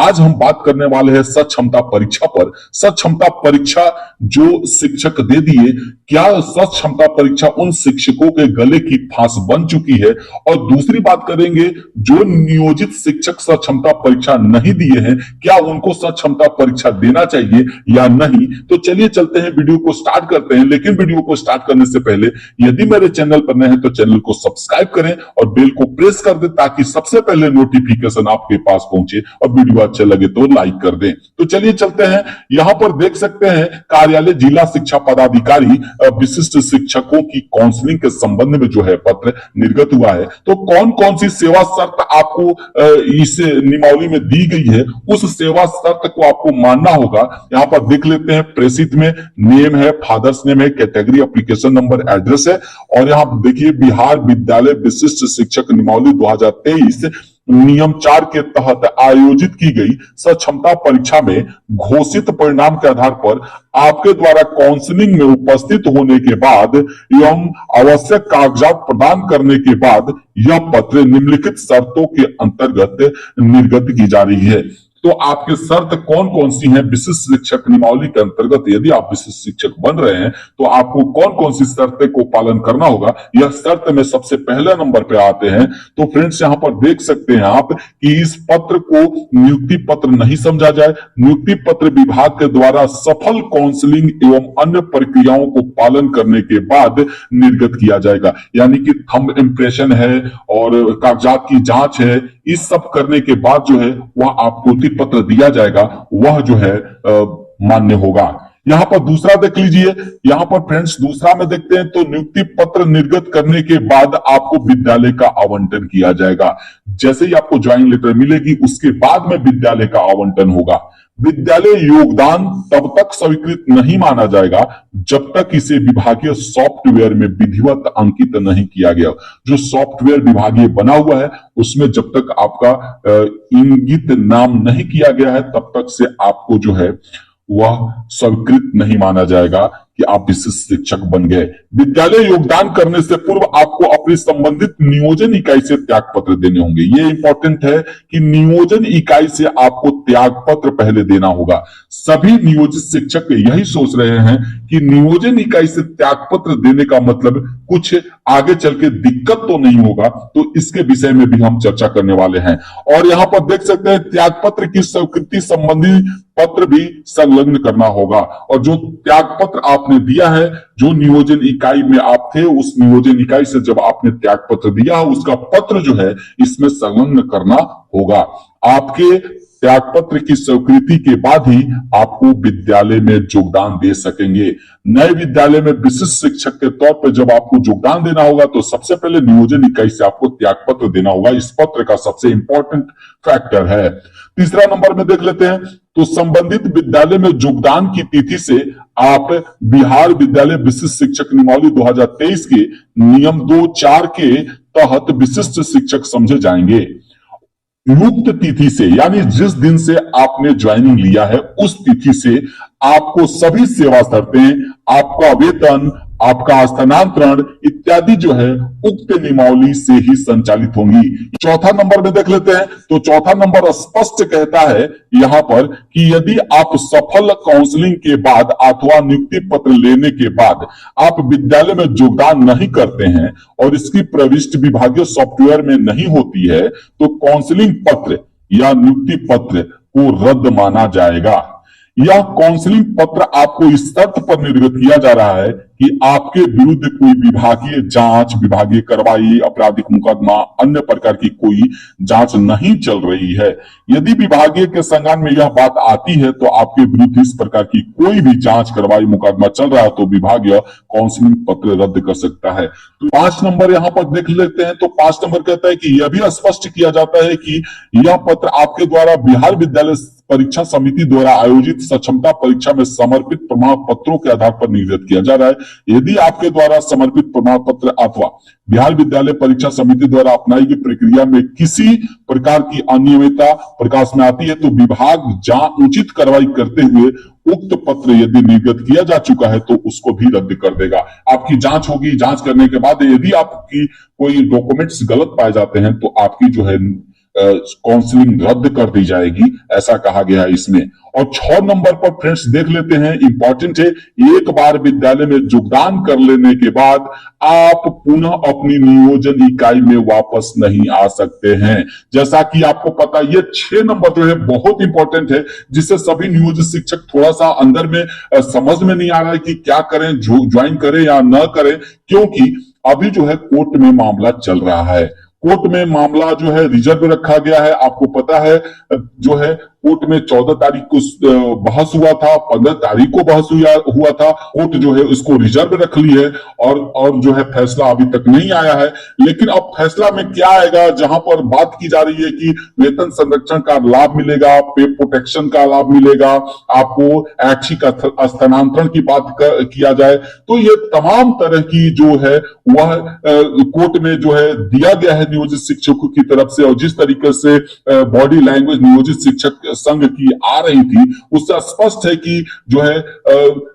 आज हम बात करने वाले हैं सक्षमता परीक्षा पर। सक्षमता परीक्षा जो शिक्षक दे दिए, क्या सक्षमता परीक्षा उन शिक्षकों के गले की फांस बन चुकी है? और दूसरी बात करेंगे, जो नियोजित शिक्षक सक्षमता परीक्षा नहीं दिए हैं, क्या उनको सक्षमता परीक्षा देना चाहिए या नहीं? तो चलिए चलते हैं, वीडियो को स्टार्ट करते हैं। लेकिन वीडियो को स्टार्ट करने से पहले यदि मेरे चैनल पर नए हैं तो चैनल को सब्सक्राइब करें और बेल को प्रेस कर दें ताकि सबसे पहले नोटिफिकेशन आपके पास पहुंचे, और वीडियो अच्छा लगे तो लाइक कर दें। तो चलिए चलते हैं। यहां पर देख सकते हैं, कार्यालय जिला शिक्षा पदाधिकारी विशिष्ट शिक्षकों की काउंसलिंग के संबंध में जो है पत्र निर्गत हुआ है। तो कौन कौन सी सेवा शर्त आपको इस नियमावली में दी गई है, उस सेवा शर्त को आपको मानना होगा। यहां पर देख लेते हैं, प्रेषित में नेम है, फादर्स नेम है, कैटेगरी, एप्लीकेशन नंबर, एड्रेस है। और यहां देखिए, बिहार विद्यालय विशिष्ट शिक्षक नियमावली 2023 नियम 4 के तहत आयोजित की गई सक्षमता परीक्षा में घोषित परिणाम के आधार पर आपके द्वारा काउंसलिंग में उपस्थित होने के बाद एवं आवश्यक कागजात प्रदान करने के बाद यह पत्र निम्नलिखित शर्तों के अंतर्गत निर्गत की जा रही है। तो आपके शर्त कौन कौन सी हैं विशिष्ट शिक्षक नियमावली के अंतर्गत? यदि आप विशिष्ट शिक्षक बन रहे हैं तो आपको कौन कौन सी शर्तें को पालन करना होगा, यह शर्त में सबसे पहले नंबर पे आते हैं। तो फ्रेंड्स, यहां पर देख सकते हैं आप कि इस पत्र को नियुक्ति पत्र नहीं समझा जाए। नियुक्ति पत्र विभाग के द्वारा सफल काउंसलिंग एवं अन्य प्रक्रियाओं को पालन करने के बाद निर्गत किया जाएगा। यानी कि थंब इम्प्रेशन है और कागजात की जांच है, इस सब करने के बाद जो है वह आपको पत्र दिया जाएगा, वह जो है मान्य होगा। यहां पर दूसरा देख लीजिए। यहां पर फ्रेंड्स दूसरा में देखते हैं, तो नियुक्ति पत्र निर्गत करने के बाद आपको विद्यालय का आवंटन किया जाएगा। जैसे ही आपको ज्वाइनिंग लेटर मिलेगी, उसके बाद में विद्यालय का आवंटन होगा। विद्यालय योगदान तब तक स्वीकृत नहीं माना जाएगा जब तक इसे विभागीय सॉफ्टवेयर में विधिवत अंकित नहीं किया गया। जो सॉफ्टवेयर विभागीय बना हुआ है उसमें जब तक आपका इंगित नाम नहीं किया गया है, तब तक से आपको जो है वह स्वीकृत नहीं माना जाएगा कि आप विशिष्ट शिक्षक बन गए। विद्यालय योगदान करने से पूर्व आपको अपनी संबंधित नियोजन इकाई से त्याग पत्र देने होंगे। ये इंपॉर्टेंट है कि नियोजन इकाई से आपको त्याग पत्र पहले देना होगा। सभी नियोजित शिक्षक यही सोच रहे हैं कि नियोजन इकाई से त्याग पत्र देने का मतलब कुछ आगे चल के दिक्कत तो नहीं होगा, तो इसके विषय में भी हम चर्चा करने वाले हैं। और यहाँ पर देख सकते हैं, त्याग पत्र की स्वीकृति संबंधी पत्र भी संलग्न करना होगा। और जो त्याग पत्र आपने दिया है, जो नियोजन इकाई में आप थे, उस नियोजन इकाई से जब आपने त्याग पत्र दिया, उसका पत्र जो है इसमें संलग्न करना होगा। आपके त्याग पत्र की स्वीकृति के बाद ही आपको विद्यालय में योगदान दे सकेंगे। नए विद्यालय में विशिष्ट शिक्षक के तौर पर जब आपको योगदान देना होगा तो सबसे पहले नियोजन इकाई से आपको त्याग पत्र देना होगा। इस पत्र का सबसे इंपॉर्टेंट फैक्टर है। तीसरा नंबर में देख लेते हैं, तो संबंधित विद्यालय में योगदान की तिथि से आप बिहार विद्यालय विशिष्ट शिक्षक नियमावली 2023 के नियम 2(4) के तहत विशिष्ट शिक्षक समझे जाएंगे। युक्त तिथि से, यानी जिस दिन से आपने ज्वाइनिंग लिया है उस तिथि से आपको सभी सेवा शर्तें, आपका वेतन, आपका स्थानांतरण इत्यादि जो है उक्त नियमावली से ही संचालित होंगी। चौथा नंबर में देख लेते हैं, तो चौथा नंबर स्पष्ट कहता है यहां पर कि यदि आप सफल काउंसलिंग के बाद अथवा नियुक्ति पत्र लेने के बाद आप विद्यालय में योगदान नहीं करते हैं और इसकी प्रविष्टि विभागीय सॉफ्टवेयर में नहीं होती है, तो काउंसलिंग पत्र या नियुक्ति पत्र को रद्द माना जाएगा। यह काउंसलिंग पत्र आपको इस शर्त पर निर्गत किया जा रहा है कि आपके विरुद्ध कोई विभागीय जांच, विभागीय कार्रवाई, आपराधिक मुकदमा, अन्य प्रकार की कोई जांच नहीं चल रही है। यदि विभागीय के संज्ञान में यह बात आती है तो आपके विरुद्ध इस प्रकार की कोई भी जांच, कार्रवाई, मुकदमा चल रहा है तो विभाग यह काउंसलिंग पत्र रद्द कर सकता है। तो 5 नंबर यहां पर देख लेते हैं, तो 5 नंबर कहता है कि यह भी स्पष्ट किया जाता है कि यह पत्र आपके द्वारा बिहार विद्यालय परीक्षा समिति द्वारा आयोजित सक्षमता परीक्षा में समर्पित प्रमाण पत्रों के आधार पर निर्गत किया जा रहा है। यदि आपके द्वारा समर्पित प्रमाण पत्र अथवा बिहार विद्यालय परीक्षा समिति द्वारा अपनाई गई प्रक्रिया में किसी प्रकार की अनियमितता प्रकाश में आती है तो विभाग उचित कार्रवाई करते हुए उक्त पत्र यदि निर्गत किया जा चुका है तो उसको भी रद्द कर देगा। आपकी जांच होगी, जांच करने के बाद यदि आपकी कोई डॉक्यूमेंट्स गलत पाए जाते हैं तो आपकी जो है काउंसलिंग रद्द कर दी जाएगी, ऐसा कहा गया है इसमें। और 6 नंबर पर फ्रेंड्स देख लेते हैं, इंपॉर्टेंट है, एक बार विद्यालय में योगदान कर लेने के बाद आप पुनः अपनी नियोजन इकाई में वापस नहीं आ सकते हैं। जैसा कि आपको पता, ये 6 नंबर जो है बहुत इंपॉर्टेंट है, जिससे सभी नियोजित शिक्षक थोड़ा सा अंदर में समझ में नहीं आ रहा है कि क्या करें, ज्वाइन करें या न करें, क्योंकि अभी जो है कोर्ट में मामला चल रहा है। कोर्ट में मामला जो है रिजर्व रखा गया है। आपको पता है जो है कोर्ट में 14 तारीख को बहस हुआ था, 15 तारीख को बहस हुआ था। कोर्ट जो है इसको रिजर्व रख ली है और जो है फैसला अभी तक नहीं आया है। लेकिन अब फैसला में क्या आएगा, जहां पर बात की जा रही है कि वेतन संरक्षण का लाभ मिलेगा, पे प्रोटेक्शन का लाभ मिलेगा, आपको ऐच्छिक स्थानांतरण की बात किया जाए, तो ये तमाम तरह की जो है वह कोर्ट में जो है दिया गया है नियोजित शिक्षकों की तरफ से। और जिस तरीके से बॉडी लैंग्वेज नियोजित शिक्षक संघ की आ रही थी, उससे स्पष्ट है कि जो है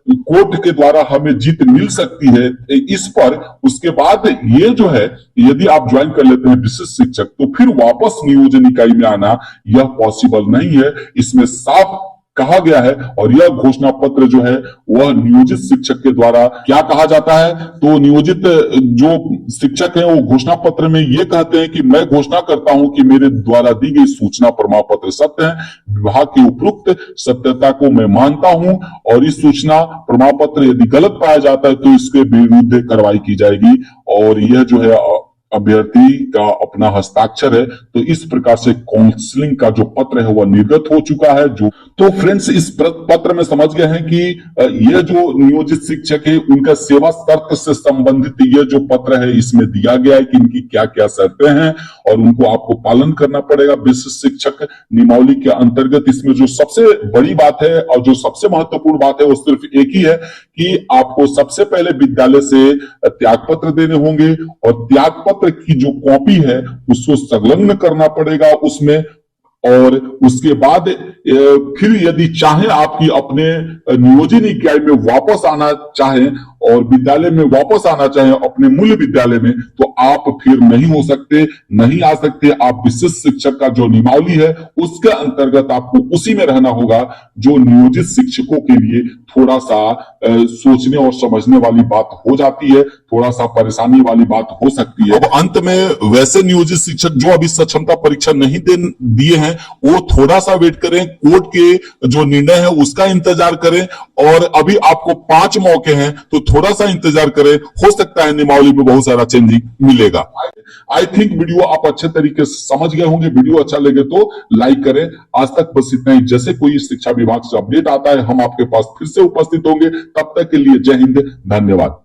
कोर्ट के द्वारा हमें जीत मिल सकती है इस पर। उसके बाद ये जो है, यदि आप ज्वाइन कर लेते हैं विशिष्ट शिक्षक, तो फिर वापस नियोजन इकाई में आना यह पॉसिबल नहीं है, इसमें साफ कहा गया है। और यह घोषणा पत्र जो है वह नियोजित शिक्षक के द्वारा क्या कहा जाता है, तो नियोजित जो शिक्षक है वो घोषणा पत्र में ये कहते हैं कि मैं घोषणा करता हूं कि मेरे द्वारा दी गई सूचना प्रमाण पत्र सत्य है, विभाग की उपरोक्त सत्यता को मैं मानता हूं, और इस सूचना प्रमाण पत्र यदि गलत पाया जाता है तो इसके विरुद्ध कार्रवाई की जाएगी। और यह जो है अभ्यर्थी का अपना हस्ताक्षर है। तो इस प्रकार से काउंसलिंग का जो पत्र है वह निर्गत हो चुका है। जो तो फ्रेंड्स इस पत्र में समझ गए हैं कि यह जो नियोजित शिक्षक है उनका सेवा शर्त से संबंधित यह जो पत्र है इसमें दिया गया है कि इनकी क्या क्या शर्तें हैं और उनको आपको पालन करना पड़ेगा। विशिष्ट शिक्षक नियमावली के अंतर्गत इसमें जो सबसे बड़ी बात है और जो सबसे महत्वपूर्ण बात है वो सिर्फ एक ही है कि आपको सबसे पहले विद्यालय से त्यागपत्र देने होंगे, और त्यागपत्र की जो कॉपी है उसको संलग्न करना पड़ेगा उसमें। और उसके बाद फिर यदि चाहे आपकी अपने नियोजन इकाई में वापस आना चाहें और विद्यालय में वापस आना चाहें अपने मूल विद्यालय में, तो आप फिर नहीं हो सकते, नहीं आ सकते। आप विशिष्ट शिक्षक का जो नियमावली है उसके अंतर्गत आपको उसी में रहना होगा, जो नियोजित शिक्षकों के लिए थोड़ा सा सोचने और समझने वाली बात हो जाती है, थोड़ा सा परेशानी वाली बात हो सकती है। अब अंत में वैसे नियोजित शिक्षक जो अभी सक्षमता परीक्षा नहीं दिए हैं वो थोड़ा सा वेट करें, कोर्ट के जो निर्णय है उसका इंतजार करें। और अभी आपको 5 मौके हैं तो थोड़ा सा इंतजार करें, हो सकता है नियमावली में बहुत सारा चेंजिंग मिलेगा। आई थिंक वीडियो आप अच्छे तरीके से समझ गए होंगे। वीडियो अच्छा लगे तो लाइक करें। आज तक बस इतना ही। जैसे कोई शिक्षा विभाग से अपडेट आता है हम आपके पास फिर से उपस्थित होंगे। तब तक के लिए जय हिंद, धन्यवाद।